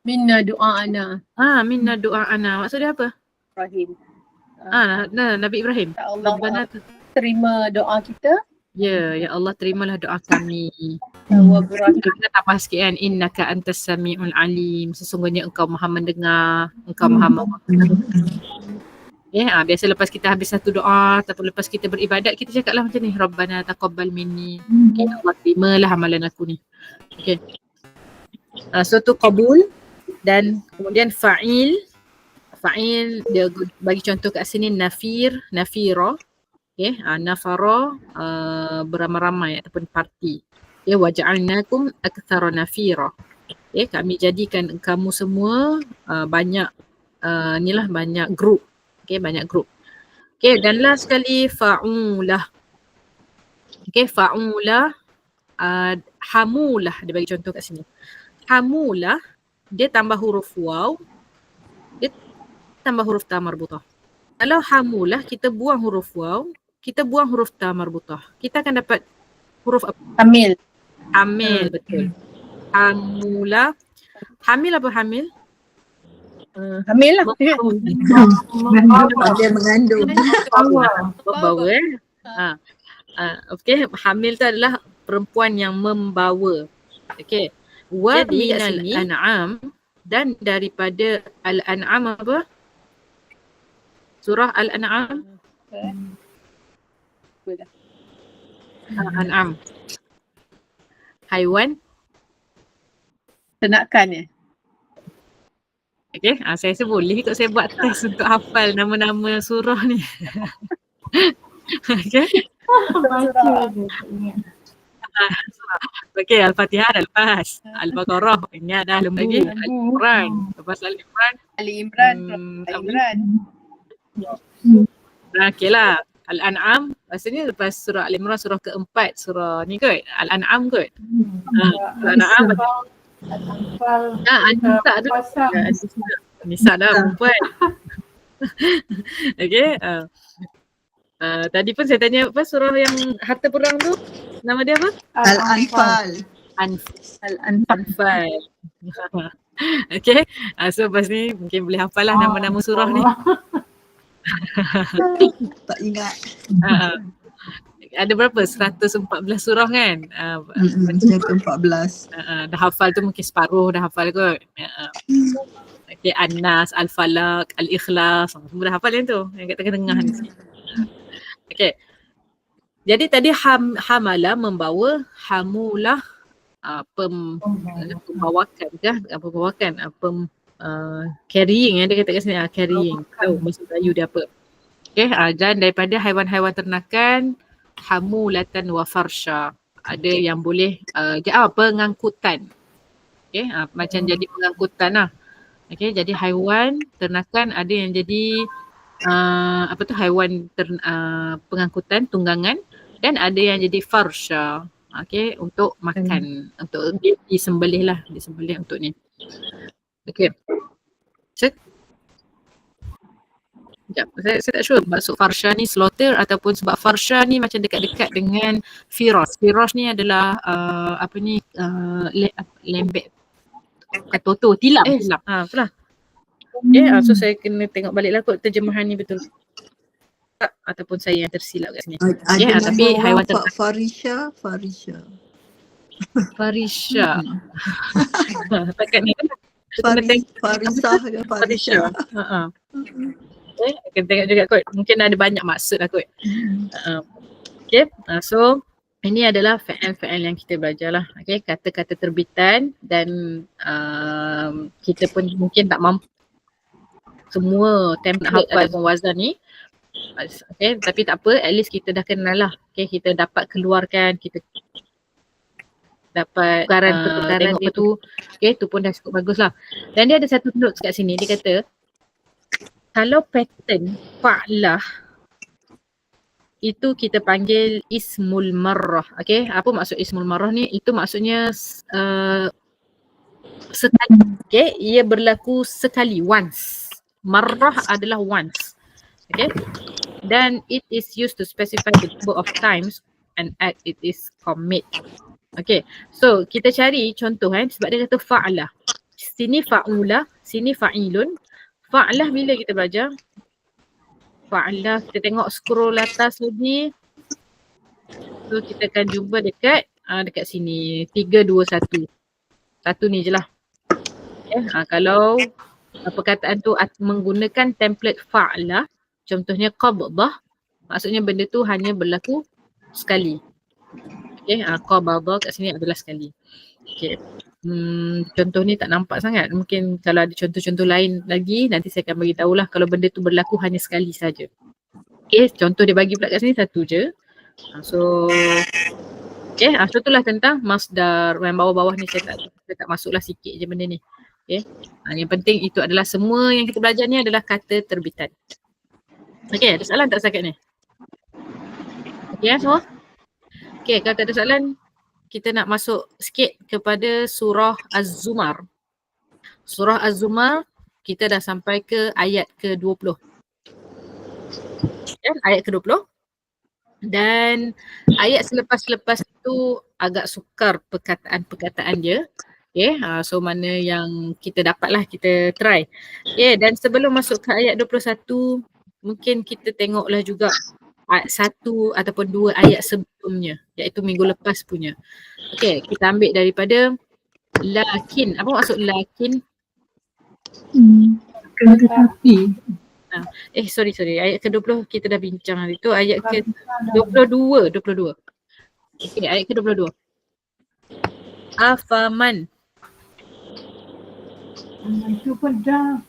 Minna du'a'ana. minna du'a'ana. Maksud dia apa? Ibrahim. Nabi Ibrahim. Allah Rabbana terima doa kita. Ya Allah terimalah doa kami. Wa Ibrahim. Kita tambah sikit kan, innaka antas sami'ul alim, sesungguhnya engkau maha mendengar, engkau maha mengetahui. Biasa lepas kita habis satu doa ataupun lepas kita beribadat, kita cakaplah macam ni, Rabbana taqabbal minni. Okay, Allah terimalah amalan aku ni. Okay. So tu qabul. Dan kemudian fa'il dia bagi contoh kat sini nafira. Okay, nafara beramai-ramai ataupun parti. Okay, waja'alnakum aktsara nafira. Okay, kami jadikan kamu semua banyak banyak grup. Okay, banyak grup. Okay, dan last sekali fa'ulah. Okay, fa'ulah, hamulah dia bagi contoh kat sini. Hamulah dia tambah huruf waw, dia tambah huruf ta marbutah. Kalau hamulah kita buang huruf waw, kita buang huruf ta marbutah, kita akan dapat huruf apa? Hamil. Betul. Hamulah. Hamil apa hamil? Hamil lah. Dia mengandung. Membawa. Okay, hamil tu adalah perempuan yang membawa. Okay. Wa minal an'am, dan daripada al-an'am apa? Surah al-an'am. An'am. Haiwan. Ternakan ya. Okay, saya rasa boleh kot saya buat test untuk hafal nama-nama surah ni. Okay. Okay, Al-Fatihah dah lepas. Al-Baqarah ingat dah, belum lagi. Al-Quran. Lepas Ali Imran. Okay lah. Al-An'am, maksudnya lepas surah Al-Imran, surah keempat, surah ni kot. Al-An'am kot. Al-An'am. An-Nisa tu. Nisa dah perempuan. Okay. Tadi pun saya tanya apa surah yang harta perang tu, nama dia apa? Al-Anfal. Al-Anfal. Okay, so lepas ni mungkin boleh hafal lah nama-nama surah ni. Tak ingat. Ada berapa? 114 surah kan? 114. Dah hafal tu mungkin separuh dah hafal kot. Okay, An-Nas, Al-Falaq, Al-Ikhlas, semua dah hafal yang tu, yang kat tengah-tengah ni. Okay. Jadi tadi hamala membawa, hamulah pembawakan carrying dia kata kat sini, carrying. Tahu bahasa Melayu dia apa. Okay, dan daripada haiwan-haiwan ternakan, hamulatan wa farsha. Ada yang boleh pengangkutan. Okay, macam jadi pengangkutan lah. Okay, jadi haiwan ternakan ada yang jadi haiwan pengangkutan, tunggangan, dan ada yang jadi farsha. Okay, untuk makan, untuk disembelih untuk ni. Okay. Sekejap, saya tak sure maksud farsha ni slaughter ataupun sebab farsha ni macam dekat-dekat dengan firas. Firas ni adalah lembek, toto, tilam. Itulah. So saya kena tengok balik lah kot terjemahan ni betul tak, ataupun saya yang tersilap kat sini. Tapi haiwan Farisha. Takat ni Farisah ke Farisha. Akan tengok juga kot. Mungkin ada banyak maksud lah kot. Okay. So ini adalah fa'al yang kita belajar lah. Okay. Kata-kata terbitan dan kita pun mungkin tak mampu semua template ataupun wazan ni. Okay. Tapi tak apa. At least kita dah kenal lah. Okay. Kita dapat keluarkan. Kita dapat pertukaran dia tu. Okay. Tu pun dah cukup bagus lah. Dan dia ada satu notes kat sini. Dia kata kalau pattern fa'lah itu kita panggil ismul marrah. Okay, apa maksud ismul marrah ni? Itu maksudnya sekali. Okay, ia berlaku sekali, once. Marrah adalah once. Okay, dan it is used to specify the number of times an act it is commit. Okay, so kita cari contoh sebab dia kata fa'lah. Sini fa'ula, sini fa'ilun. Fa'lah bila kita belajar? Fa'lah, kita tengok scroll atas lagi. So kita akan jumpa dekat sini 3, 2, 1. Satu ni je lah. Okay. Kalau perkataan tu menggunakan template fa'lah, contohnya qabdah, maksudnya benda tu hanya berlaku sekali. Okay, qabdah kat sini adalah sekali. Okay. Contoh ni tak nampak sangat. Mungkin kalau ada contoh-contoh lain lagi nanti saya akan bagi tahulah kalau benda tu berlaku hanya sekali saja. Okay, contoh dia bagi pula kat sini satu je. So itulah tentang masdar. Yang bawah-bawah ni saya tak masuklah sikit je benda ni. Okay. Yang penting itu adalah semua yang kita belajar ni adalah kata terbitan. Okay, ada soalan tak setakat ni? Okay semua? Okay, kalau tak ada soalan, kita nak masuk sikit kepada surah Az-Zumar. Surah Az-Zumar, kita dah sampai ke ayat ke-20. Ayat ke-20. Dan ayat selepas-lepas itu agak sukar perkataan-perkataan dia. Okay, so mana yang kita dapatlah kita try. Okay, dan sebelum masuk ke ayat 21, mungkin kita tengoklah juga satu ataupun dua ayat sebelumnya, iaitu minggu lepas punya. Okay, kita ambil daripada lakin. Apa maksud lakin? Tetapi. Sorry. Ayat ke-20 kita dah bincang hari tu. Ayat ke-22. Okay, ayat ke-22. Afaman. Itu pun dah.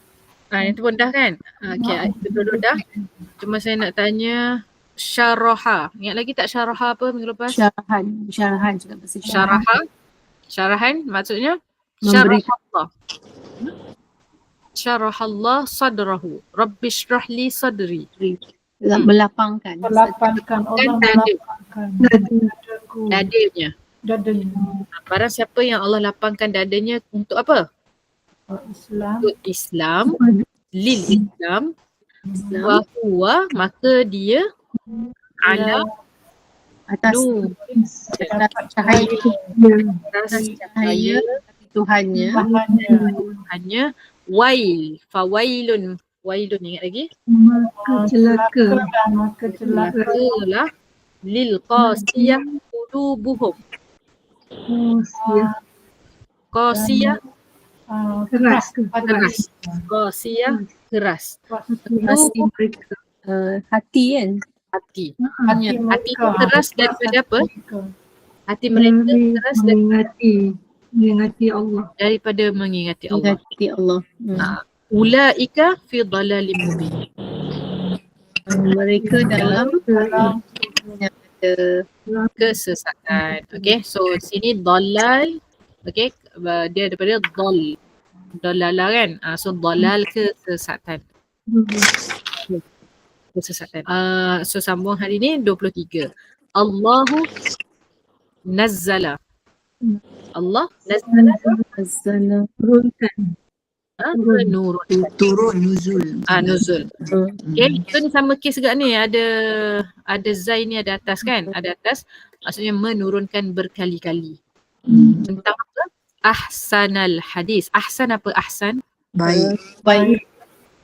Yang tu pun dah kan? Okay, ayat ke-22 dah. Cuma saya nak tanya syaraha. Ingat lagi tak syaraha apa minggu lepas? Syarahan juga bahasa Syarahan maksudnya memberi. Syarahallah sadrahu. Rabbi syrah li sadri. Melapangkan. Melapangkan. Allah melapangkan dadanya. Barang siapa yang Allah lapangkan dadanya untuk apa? Untuk Islam. Lil Islam. Wa huwa, maka dia ala atas cahaya Tuhannya hanya fawailun ingat lagi celaka lah lil qasiyah qulubuhum qasiyah keras qasiyah keras hati kan hati itu keras daripada apa? Hati mereka keras mengingati Allah. daripada mengingati Allah. Ingati Allah. Ulaika fi dhalalim mubin. Mereka dalam Kesesatan. Okay, so sini dalal. Okay, dia daripada dalalah kan. So dalal kesesatan. Kesesatan. So sambung hari ni 23. Allahu nazzala. Allah nazzala menurunkan. Turun nuzul. Nuzul. Okay, itu ni sama kes juga ni. Ada zai ni ada atas kan? Ada atas. Maksudnya menurunkan berkali-kali. Tentang apa? Ahsanal hadis. Ahsan apa ahsan? Baik. baik.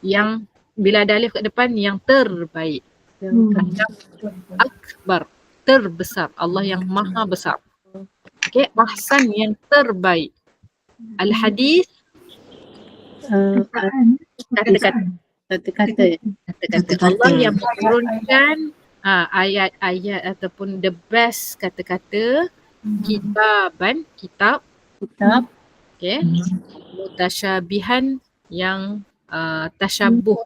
Yang bila ada alif kat depan yang terbaik. Akbar. Terbesar. Allah yang maha besar. Okay, ahsan yang terbaik. Al-hadis kata-kata Allah yang menurunkan ayat-ayat ataupun the best kata-kata kitab okay, mutasyabihan yang tasyabuh.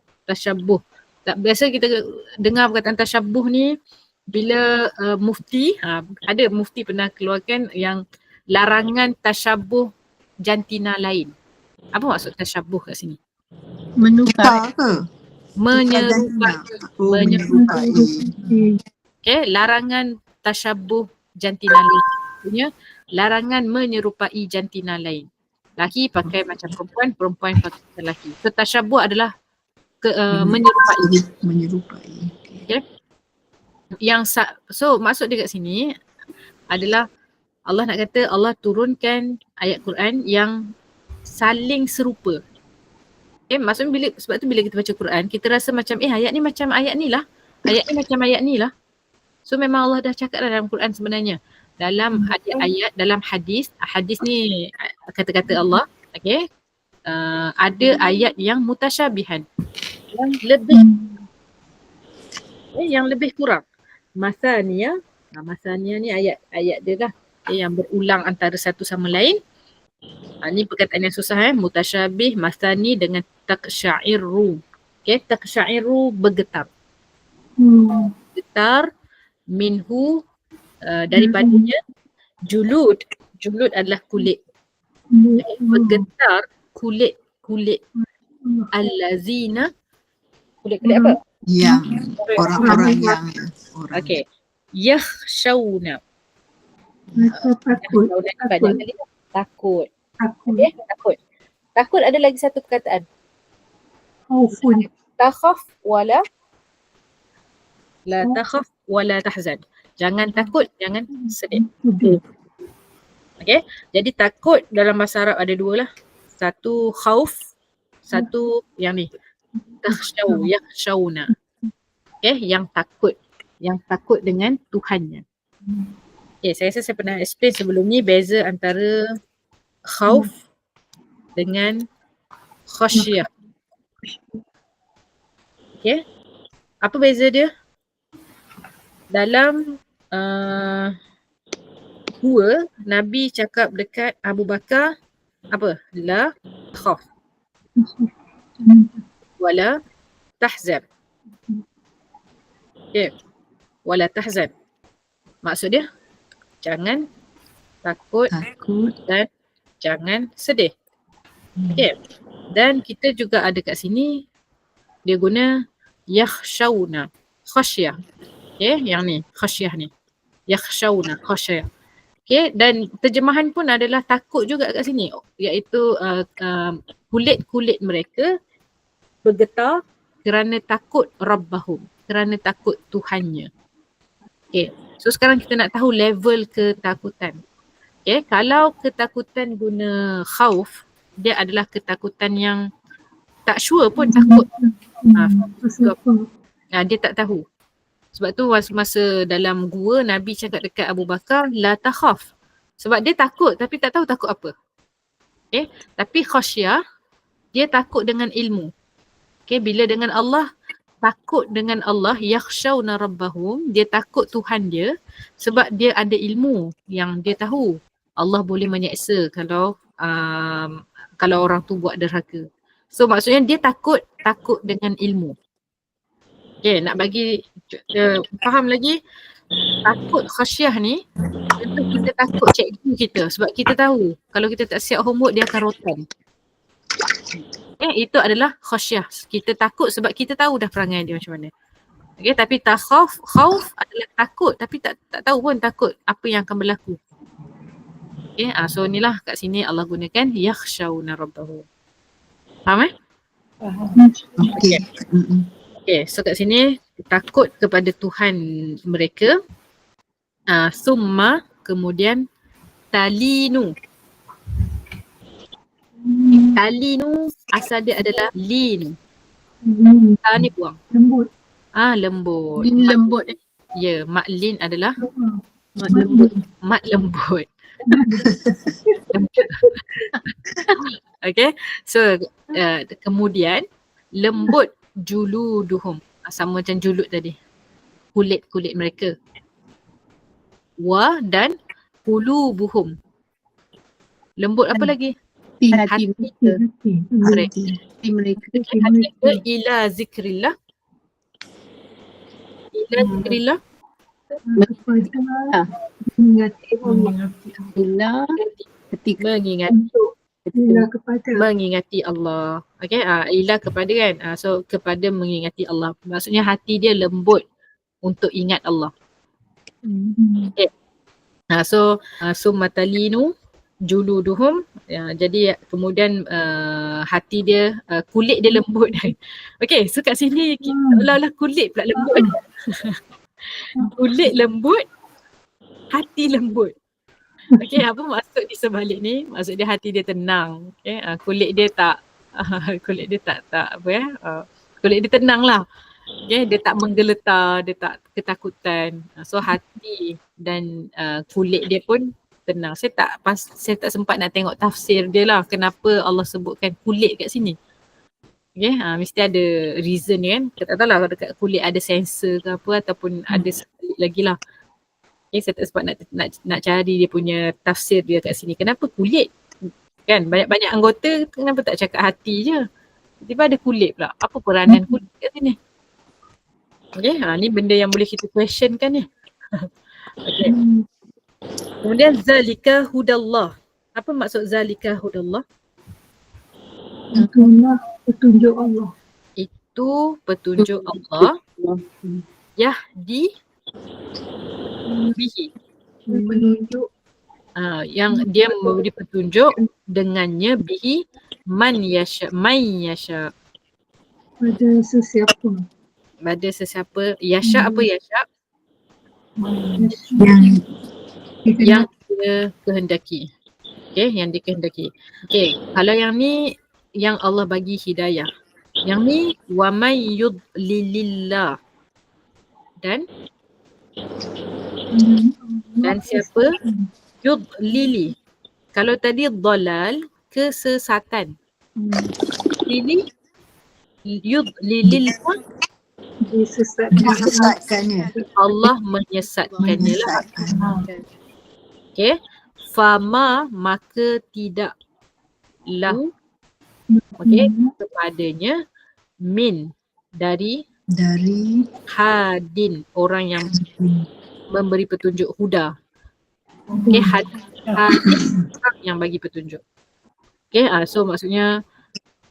Tak biasa kita dengar perkataan tasyabuh ni bila mufti ada mufti pernah keluarkan yang larangan tasyabuh jantina lain. Apa maksud tasyabuh kat sini? Menukar ke? Menyerupai. Okay, larangan tasyabuh jantina lain. Maksudnya larangan menyerupai jantina lain. Laki pakai macam perempuan, perempuan pakai lelaki. So tasyabuh adalah menyerupai. Okay. So maksud dia kat sini adalah Allah nak kata Allah turunkan ayat Quran yang saling serupa. Maksudnya sebab tu bila kita baca Quran, kita rasa macam ayat ni macam ayat ni lah. Ayat ni macam ayat ni lah. So memang Allah dah cakap dalam Quran sebenarnya. Dalam ayat-ayat, dalam hadis ni kata-kata Allah, okay. Ada ayat yang mutasyabihan. Yang lebih kurang. Masaniya ni ayat dia dah. Yang berulang antara satu sama lain. Ni perkataan yang susah mutasyabih masani dengan taqsya'irru. Okay, taqsya'irru bergetar. Getar minhu daripadanya julud adalah kulit. Bergetar kulit allazina kulit apa? Yang orang-orang yang Okay. Yakhshawna. Takut. Okay, takut. Takut ada lagi satu perkataan. Takhaf wala la takhaf wala tahzan. Jangan takut, jangan sedih. Okay, jadi takut dalam bahasa Arab ada dua lah. Satu khauf, satu yang ni. Yakhshawna. Okay, yang takut dengan Tuhannya. Okay, saya rasa saya pernah explain sebelum ni beza antara khauf dengan khasyah. Okay, apa beza dia? Dalam dua, Nabi cakap dekat Abu Bakar apa? La khaf wala tahzan. Okay, wala tahzan. Maksud dia jangan takut dan jangan sedih. Okay. Dan kita juga ada kat sini dia guna yakhshawna, khasyah. Okay, yang ni khasyah ni. Yakhshawna, khasyah. Okay, dan terjemahan pun adalah takut juga kat sini, iaitu kulit-kulit mereka bergetar kerana takut Rabbahum, kerana takut Tuhannya. Okay, so sekarang kita nak tahu level ketakutan. Okay, kalau ketakutan guna khauf, dia adalah ketakutan yang tak sure pun takut. Dia tak tahu. Sebab tu masa dalam gua Nabi cakap dekat Abu Bakar la takhaf. Sebab dia takut tapi tak tahu takut apa. Okay, tapi khasyah dia takut dengan ilmu. Okay, bila dengan Allah takut dengan Allah, yakhshawna rabbahum, dia takut Tuhan dia sebab dia ada ilmu yang dia tahu Allah boleh menyeksa kalau orang tu buat derhaka. So maksudnya dia takut dengan ilmu. Okay, nak bagi faham lagi, takut khasyah ni, contoh kita takut cikgu kita sebab kita tahu kalau kita tak siap homework dia akan rotan. Itu adalah khasyah. Kita takut sebab kita tahu dah perangai dia macam mana. Okay, tapi khauf adalah takut tapi tak tahu pun takut apa yang akan berlaku. Okay, so inilah kat sini Allah gunakan yakhshawna rabbahum. Faham Faham. Okey. Okay, so kat sini takut kepada Tuhan mereka. Summa, kemudian talinu. Talinu asal dia adalah lin. Ni buang. Lembut. Lembut. Lin lembut. Ya, mak lin adalah Mak lembut. mat lembut. Okay, so kemudian lembut juluduhum, sama macam julud tadi, kulit mereka. Wa dan qulubuhum, lembut apa lagi? Hati mereka. Correct. Hati mereka. Hati ke ila zikrillah, Mengingati Bila ketika mengingati Allah. Okay, ila kepada kan, so kepada mengingati Allah, maksudnya hati dia lembut untuk ingat Allah. Okay. So matalinu juluduhum, jadi kemudian hati dia, kulit dia lembut. Okay, so kat sini seolah-olah kulit pula lembut. Kulit lembut, hati lembut. Okay, apa maksud di sebalik ni? Maksud dia hati dia tenang. Okay, kulit dia tak kulit dia tak apa ya? Kulit dia tenang lah. Okay, dia tak menggeletar, dia tak ketakutan. So hati dan kulit dia pun tenang. Saya tak sempat nak tengok tafsir dia lah kenapa Allah sebutkan kulit kat sini. Okay, mesti ada reason kan. Kita tak tahu lah kalau dekat kulit ada sensor ke apa ataupun ada sekali lagi lah. Okay, saya tak sempat nak cari dia punya tafsir dia kat sini. Kenapa kulit? Kan banyak-banyak anggota, kenapa tak cakap hati je? Tiba-tiba ada kulit pula. Apa peranan kulit kat sini? Okay, ni benda yang boleh kita question kan ni. Okay. Kemudian zalika hudallah. Apa maksud zalika hudallah? Itulah petunjuk Allah. Itu petunjuk Allah. Yahdi bihi. Penunjuk Yang dia memberi petunjuk dengannya bihi man yasha. pada sesiapa. Pada sesiapa. Yasha apa yasha? Yang dia kehendaki. Okay, yang dikehendaki. Okay, kalau yang ni yang Allah bagi hidayah. Yang ni wa may yudlilillah. Dan siapa? Yudlili. Kalau tadi dhalal, kesesatan. Lili yudlilillah, Menyesatkannya. Allah menyesatkannya lah. Okay. Fama, maka tidak lahu. Okay, kepadanya min, dari hadin, orang yang memberi petunjuk, huda. Okay, hadin orang yang bagi petunjuk. Okay, so maksudnya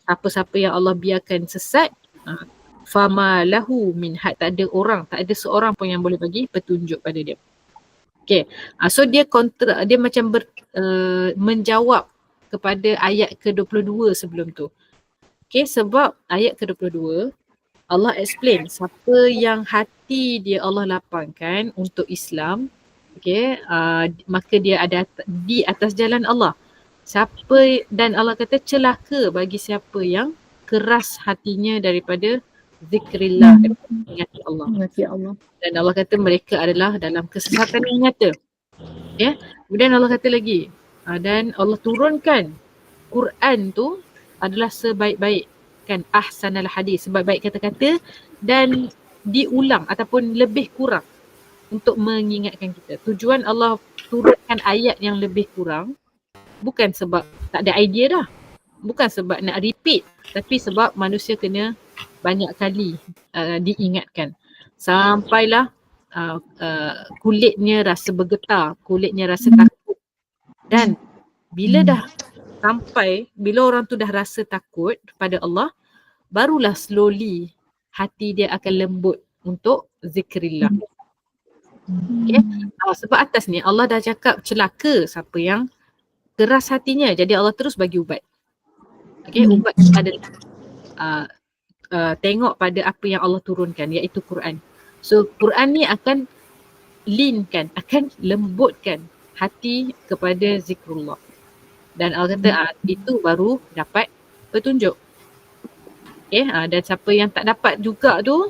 siapa-siapa yang Allah biarkan sesat, fama lahu min had, tak ada seorang pun yang boleh bagi petunjuk pada dia. Okay, so dia macam menjawab kepada ayat ke-22 sebelum tu. Okay, sebab ayat ke-22 Allah explain siapa yang hati dia Allah lapangkan untuk Islam, okay, maka dia ada di atas jalan Allah. Dan Allah kata celaka bagi siapa yang keras hatinya daripada zikrillah, mengingati Allah. Dan Allah kata mereka adalah dalam kesesatan yang nyata. Okay. Kemudian Allah kata lagi, dan Allah turunkan Quran tu adalah sebaik-baik mengingatkan ahsanal hadis, sebaik-baik kata-kata, dan diulang ataupun lebih kurang untuk mengingatkan kita. Tujuan Allah turunkan ayat yang lebih kurang bukan sebab tak ada idea dah, bukan sebab nak repeat, tapi sebab manusia kena banyak kali diingatkan sampailah kulitnya rasa bergetar, kulitnya rasa takut. Dan bila dah sampai, bila orang tu dah rasa takut pada Allah, barulah slowly hati dia akan lembut untuk zikrillah. Okay? Sebab atas ni Allah dah cakap celaka siapa yang keras hatinya, jadi Allah terus bagi ubat. Okay, ubat adalah tengok pada apa yang Allah turunkan, iaitu Quran. So Quran ni akan leankan, akan lembutkan hati kepada zikrullah. Dan Allah kata itu baru dapat petunjuk. Okay, dan siapa yang tak dapat juga tu,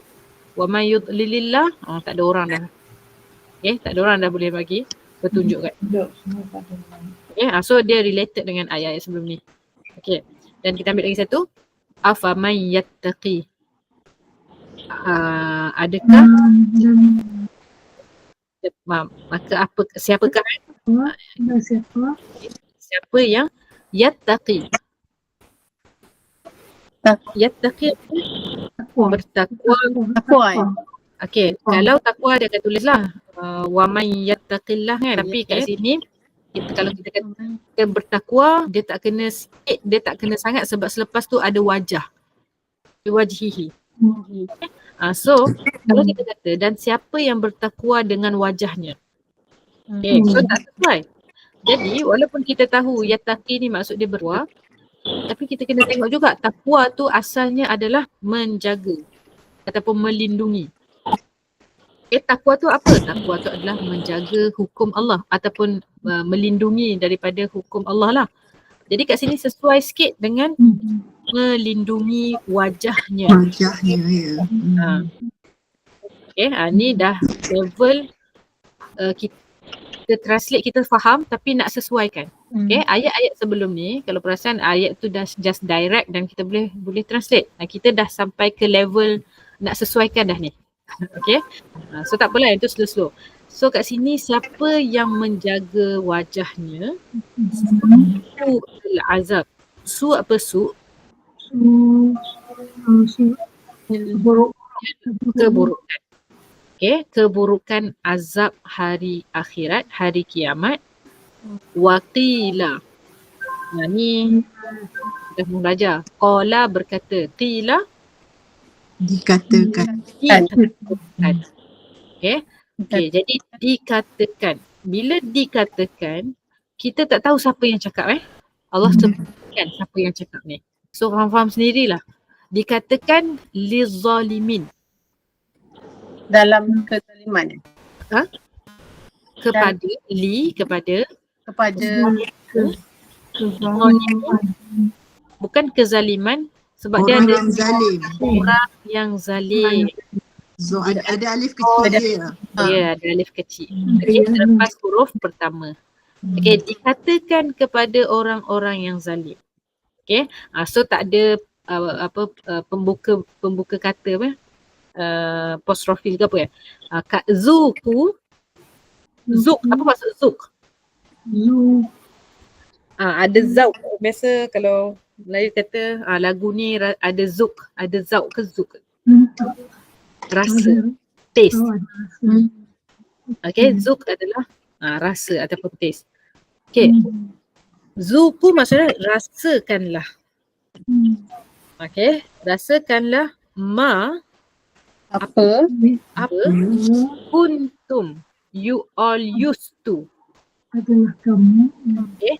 wa may yudlilillah, tak ada orang dah. Okay, tak ada orang dah boleh bagi petunjuk kan. Okay, so dia related dengan ayat sebelum ni. Okay, dan kita ambil lagi satu. Afaman yattaqi. Adakah maka apa, siapakah siapa yang yattaqi. Yattaqi bertakwa. Okey, kalau takwa dia akan tulislah wa man yattaqillah kan, tapi kat sini kalau kita kata bertakwa, dia tak kena sikit, dia tak kena sangat sebab selepas tu ada wajah. Wajhihi. So kalau kita kata dan siapa yang bertakwa dengan wajahnya. Okay, so tak sesuai. Jadi walaupun kita tahu yattaqi ni maksud dia bertakwa, tapi kita kena tengok juga takwa tu asalnya adalah menjaga ataupun melindungi. Takwa tu apa? Takwa tu adalah menjaga hukum Allah ataupun melindungi daripada hukum Allah lah. Jadi kat sini sesuai sikit dengan melindungi wajahnya. Wajahnya, ya. Okay, ni dah level kita translate, kita faham tapi nak sesuaikan. Okay, ayat-ayat sebelum ni kalau perasan ayat tu dah just direct dan kita boleh translate. Kita dah sampai ke level nak sesuaikan dah ni. Okay, so tak apalah, itu slow-slow. So kat sini siapa yang menjaga wajahnya, su'ul azab. Su apa su? Keburukan. Okay, keburukan azab hari akhirat, hari kiamat. Waqila. Ni dah belajar. Qala berkata, qila Dikatakan. Okay, jadi dikatakan. Bila dikatakan, kita tak tahu siapa yang cakap Allah sebutkan siapa yang cakap ni. So faham-faham sendirilah. Dikatakan lizalimin. Dalam kezaliman. Kepada bukan kezaliman, sebab Orang dia ada yang zalim. orang yang zalim. So ada alif kecil dia. Ya, ada alif kecil. Okay, selepas huruf pertama. Okay, dikatakan kepada orang-orang yang zalim. Okay, so tak ada pembuka kata apostrofis ke apa ya. Zuku. Zuk, apa maksud zuk? Ada zauk. Biasa kalau Melayu kata lagu ni ada zuk, ada zauk ke zuk? Rasa, taste. Okay, zuk adalah rasa ataupun taste. Okay, zuku maksudnya rasakanlah. Okay, rasakanlah apa kuntum, you all used to. Adalah kamu. Okay,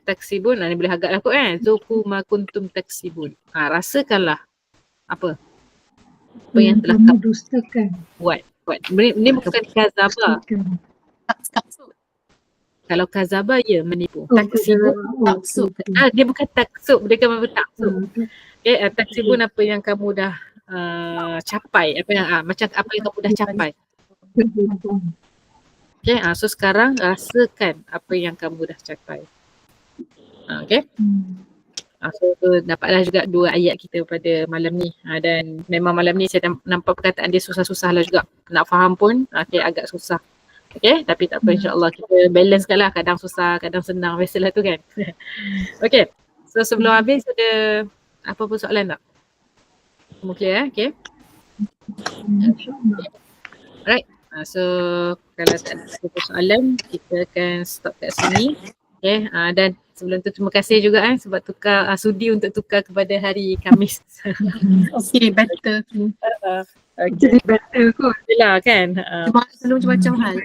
taksibun, ni boleh agak lah kot zuku ma kuntum taksibun. Rasakanlah apa yang telah kamu dustakan. buat. Ini bukan kazaba. Kalau kazaba ya menipu. Taksibun taksub. Dia bukan taksub, dia kan taksub. Okay, taksibun apa yang kamu dah capai, macam apa yang kamu dah capai. Okay, so sekarang rasakan apa yang kamu dah capai. Okay. So dapatlah juga 2 ayat kita pada malam ni. Dan memang malam ni saya nampak perkataan dia susah-susah lah juga. Nak faham pun agak susah. Okay, tapi tak apa, insyaAllah kita balance kan lah. Kadang susah, kadang senang, biasalah tu kan. Okay, so sebelum habis ada apa-apa soalan tak? Semua clear okay? Alright, so kalau tak ada soalan, kita akan stop kat sini. Okay, dan sebelum tu terima kasih juga sebab tukar sudi untuk tukar kepada hari Khamis. Okay, better. Okay. Jadi better kot. Yelah kan. Selalu macam-macam hal.